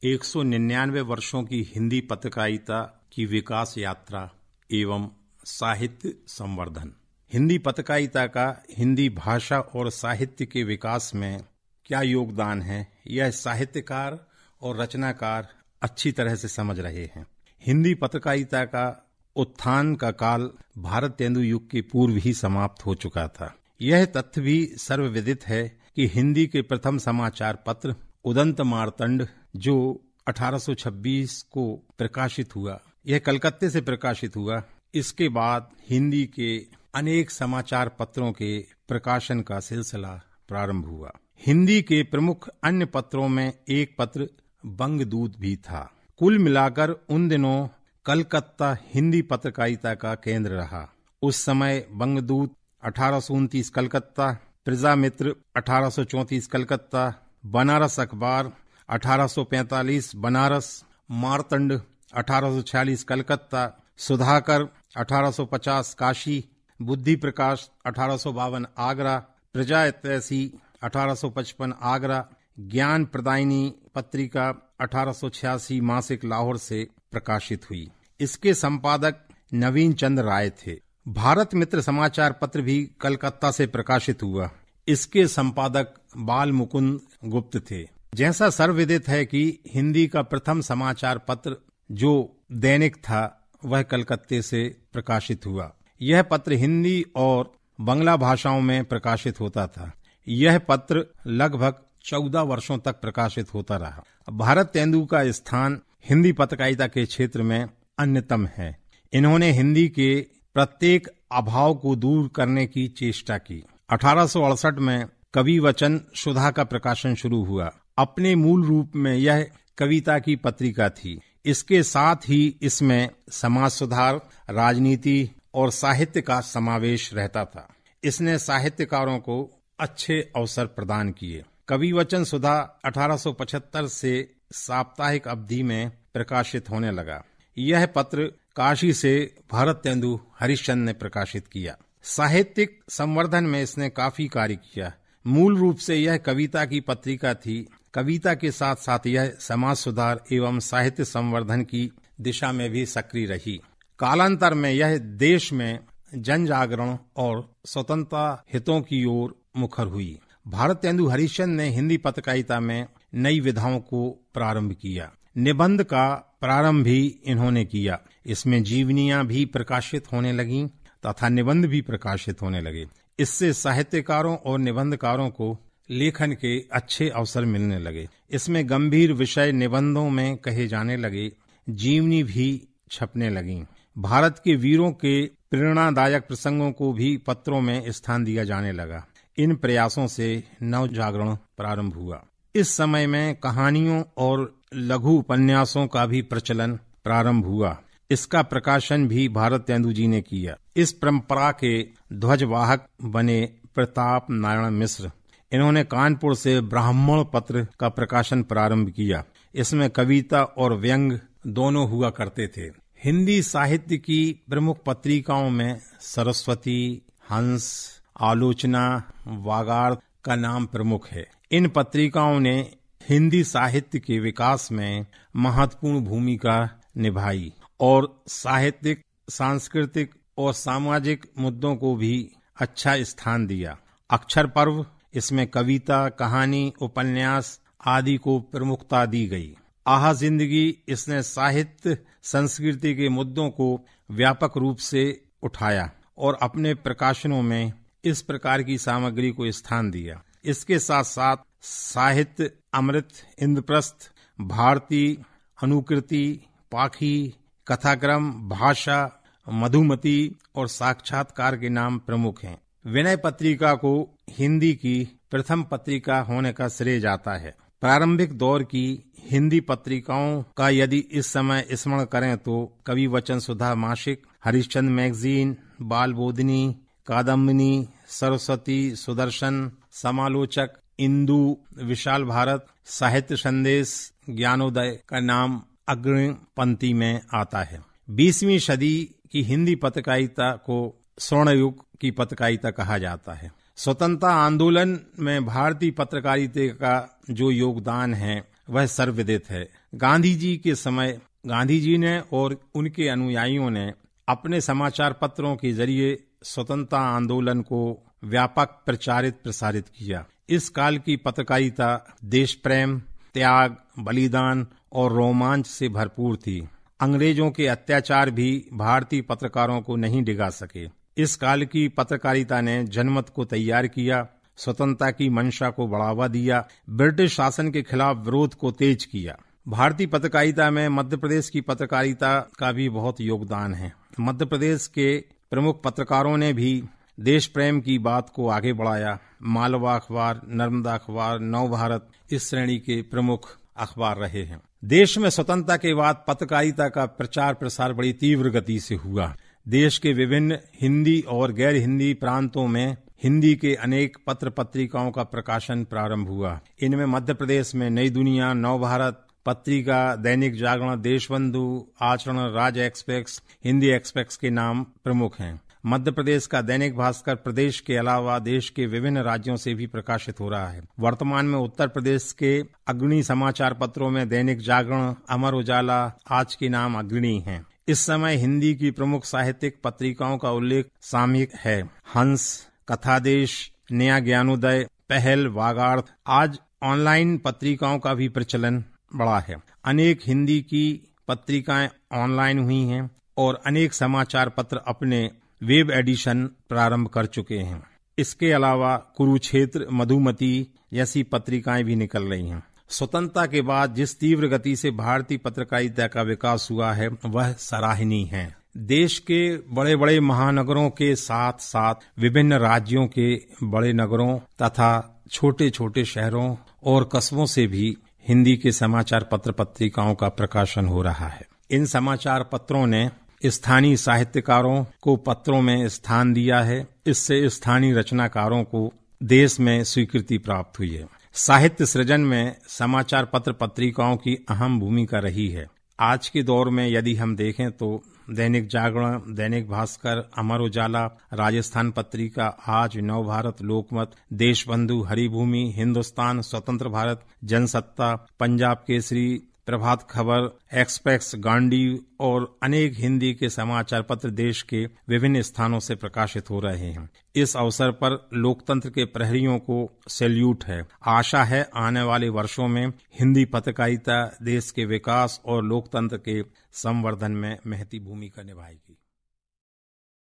199 वर्षों की हिंदी पत्रकारिता की विकास यात्रा एवं साहित्य संवर्धन। हिंदी पत्रकारिता का हिंदी भाषा और साहित्य के विकास में क्या योगदान है, यह साहित्यकार और रचनाकार अच्छी तरह से समझ रहे हैं। हिंदी पत्रकारिता का उत्थान का काल भारत तेंदु युग के पूर्व ही समाप्त हो चुका था। यह तथ्य भी सर्वविदित है कि हिंदी के प्रथम समाचार पत्र उदंत मार्तंड जो 1826 को प्रकाशित हुआ, यह कलकत्ते से प्रकाशित हुआ। इसके बाद हिंदी के अनेक समाचार पत्रों के प्रकाशन का सिलसिला प्रारंभ हुआ। हिंदी के प्रमुख अन्य पत्रों में एक पत्र बंगदूत भी था। कुल मिलाकर उन दिनों कलकत्ता हिंदी पत्रकारिता का केंद्र रहा। उस समय बंगदूत 1829 कलकत्ता, प्रजामित्र 1834 कलकत्ता, बनारस अखबार 1845 बनारस, मार्तंड 1846 कलकत्ता, सुधाकर 1850 काशी, बुद्धि प्रकाश 1852 आगरा, प्रजा हितैषी 1855 आगरा, ज्ञान प्रदायिनी पत्रिका 1886 मासिक लाहौर से प्रकाशित हुई। इसके संपादक नवीन चंद्र राय थे। भारत मित्र समाचार पत्र भी कलकत्ता से प्रकाशित हुआ। इसके संपादक बाल मुकुंद गुप्त थे। जैसा सर्वविदित है कि हिंदी का प्रथम समाचार पत्र जो दैनिक था वह कलकत्ते से प्रकाशित हुआ। यह पत्र हिंदी और बंगला भाषाओं में प्रकाशित होता था। यह पत्र लगभग 14 वर्षों तक प्रकाशित होता रहा। भारत तेंदु का स्थान हिंदी पत्रकारिता के क्षेत्र में अन्यतम है। इन्होंने हिंदी के प्रत्येक अभाव को दूर करने की चेष्टा की। 1868 में कवि वचन सुधा का प्रकाशन शुरू हुआ। अपने मूल रूप में यह कविता की पत्रिका थी। इसके साथ ही इसमें समाज सुधार, राजनीति और साहित्य का समावेश रहता था। इसने साहित्यकारों को अच्छे अवसर प्रदान किए। कवि वचन सुधा 1875 से साप्ताहिक अवधि में प्रकाशित होने लगा। यह पत्र काशी से भारत तेंदु हरिश्चंद्र ने प्रकाशित किया। साहित्यिक संवर्धन में इसने काफी कार्य किया। मूल रूप से यह कविता की पत्रिका थी। कविता के साथ साथ यह समाज सुधार एवं साहित्य संवर्धन की दिशा में भी सक्रिय रही। कालांतर में यह देश में जन जागरण और स्वतंत्रता हितों की ओर मुखर हुई। भारत तेंदु हरिश्चंद्र ने हिंदी पत्रकारिता में नई विधाओं को प्रारंभ किया। निबंध का प्रारंभ भी इन्होंने किया। इसमें जीवनियां भी प्रकाशित होने लगीं तथा निबंध भी प्रकाशित होने लगे। इससे साहित्यकारों और निबंधकारों को लेखन के अच्छे अवसर मिलने लगे। इसमें गंभीर विषय निबंधों में कहे जाने लगे। जीवनी भी छपने लगीं। भारत के वीरों के प्रेरणादायक प्रसंगों को भी पत्रों में स्थान दिया जाने लगा। इन प्रयासों से नव जागरण प्रारंभ हुआ। इस समय में कहानियों और लघु उपन्यासों का भी प्रचलन प्रारंभ हुआ। इसका प्रकाशन भी भारत तेंदु जी ने किया। इस परंपरा के ध्वजवाहक बने प्रताप नारायण मिश्र। इन्होंने कानपुर से ब्राह्मण पत्र का प्रकाशन प्रारंभ किया। इसमें कविता और व्यंग दोनों हुआ करते थे। हिंदी साहित्य की प्रमुख पत्रिकाओं में सरस्वती, हंस, आलोचना, वागार्थ का नाम प्रमुख है। इन पत्रिकाओं ने हिंदी साहित्य के विकास में महत्वपूर्ण भूमिका निभाई और साहित्यिक, सांस्कृतिक और सामाजिक मुद्दों को भी अच्छा स्थान दिया। अक्षर पर्व, इसमें कविता, कहानी, उपन्यास आदि को प्रमुखता दी गई। आहा जिंदगी, इसने साहित्य संस्कृति के मुद्दों को व्यापक रूप से उठाया और अपने प्रकाशनों में इस प्रकार की सामग्री को स्थान दिया। इसके साथ साथ साहित्य अमृत, इंद्रप्रस्थ, भारती, अनुकृति, पाखी, कथाक्रम, भाषा, मधुमती और साक्षात्कार के नाम प्रमुख हैं। विनय पत्रिका को हिंदी की प्रथम पत्रिका होने का श्रेय जाता है। प्रारंभिक दौर की हिंदी पत्रिकाओं का यदि इस समय स्मरण करें तो कवि वचन सुधा मासिक, हरिश्चंद्र मैगजीन, बाल बोधिनी, कादम्बिनी, सरस्वती, सुदर्शन, समालोचक, इंदु, विशाल भारत, साहित्य संदेश, ज्ञानोदय का नाम अग्रणी पंक्ति में आता है। 20वीं सदी की हिंदी पत्रकारिता को स्वर्ण युग की पत्रकारिता कहा जाता है। स्वतंत्रता आंदोलन में भारतीय पत्रकारिता का जो योगदान है वह सर्वविदित है। गांधी जी के समय गांधी जी ने और उनके अनुयायियों ने अपने समाचार पत्रों के जरिए स्वतंत्रता आंदोलन को व्यापक प्रचारित प्रसारित किया। इस काल की पत्रकारिता देश प्रेम, त्याग, बलिदान और रोमांच से भरपूर थी। अंग्रेजों के अत्याचार भी भारतीय पत्रकारों को नहीं डिगा सके। इस काल की पत्रकारिता ने जनमत को तैयार किया, स्वतंत्रता की मंशा को बढ़ावा दिया, ब्रिटिश शासन के खिलाफ विरोध को तेज किया। भारतीय पत्रकारिता में मध्य प्रदेश की पत्रकारिता का भी बहुत योगदान है। मध्य प्रदेश के प्रमुख पत्रकारों ने भी देश प्रेम की बात को आगे बढ़ाया। मालवा अखबार, नर्मदा अखबार, नवभारत इस श्रेणी के प्रमुख अखबार रहे हैं। देश में स्वतंत्रता के बाद पत्रकारिता का प्रचार प्रसार बड़ी तीव्र गति से हुआ। देश के विभिन्न हिंदी और गैर हिंदी प्रांतों में हिंदी के अनेक पत्र पत्रिकाओं का प्रकाशन प्रारंभ हुआ। इनमें मध्य प्रदेश में नई दुनिया, नवभारत पत्रिका, दैनिक जागरण, देशबंधु, आचरण, राज एक्सप्रेस, हिंदी एक्सप्रेस के नाम प्रमुख हैं। मध्य प्रदेश का दैनिक भास्कर प्रदेश के अलावा देश के विभिन्न राज्यों से भी प्रकाशित हो रहा है। वर्तमान में उत्तर प्रदेश के अग्रणी समाचार पत्रों में दैनिक जागरण, अमर उजाला, आज के नाम अग्रणी हैं। इस समय हिंदी की प्रमुख साहित्यिक पत्रिकाओं का उल्लेख सामयिक है। हंस, कथादेश, नया ज्ञानोदय, पहल, वागार्थ। आज ऑनलाइन पत्रिकाओं का भी प्रचलन बढ़ा है। अनेक हिंदी की पत्रिकाएं ऑनलाइन हुई हैं और अनेक समाचार पत्र अपने वेब एडिशन प्रारंभ कर चुके हैं। इसके अलावा कुरुक्षेत्र, मधुमती जैसी पत्रिकाएं भी निकल रही हैं। स्वतंत्रता के बाद जिस तीव्र गति से भारतीय पत्रकारिता का विकास हुआ है वह सराहनीय है। देश के बड़े बड़े महानगरों के साथ साथ विभिन्न राज्यों के बड़े नगरों तथा छोटे छोटे शहरों और कस्बों से भी हिंदी के समाचार पत्र पत्रिकाओं का प्रकाशन हो रहा है। इन समाचार पत्रों ने स्थानीय साहित्यकारों को पत्रों में स्थान दिया है। इससे स्थानीय रचनाकारों को देश में स्वीकृति प्राप्त हुई है। साहित्य सृजन में समाचार पत्र पत्रिकाओं की अहम भूमिका रही है। आज के दौर में यदि हम देखें तो दैनिक जागरण, दैनिक भास्कर, अमर उजाला, राजस्थान पत्रिका, आज, नवभारत, लोकमत, देशबंधु, हरिभूमि, हिंदुस्तान, स्वतंत्र भारत, जनसत्ता, पंजाब केसरी, प्रभात खबर, एक्सप्रेस, गांधी और अनेक हिंदी के समाचार पत्र देश के विभिन्न स्थानों से प्रकाशित हो रहे हैं। इस अवसर पर लोकतंत्र के प्रहरियों को सैल्यूट है। आशा है आने वाले वर्षों में हिंदी पत्रकारिता देश के विकास और लोकतंत्र के संवर्धन में महती भूमिका निभाएगी।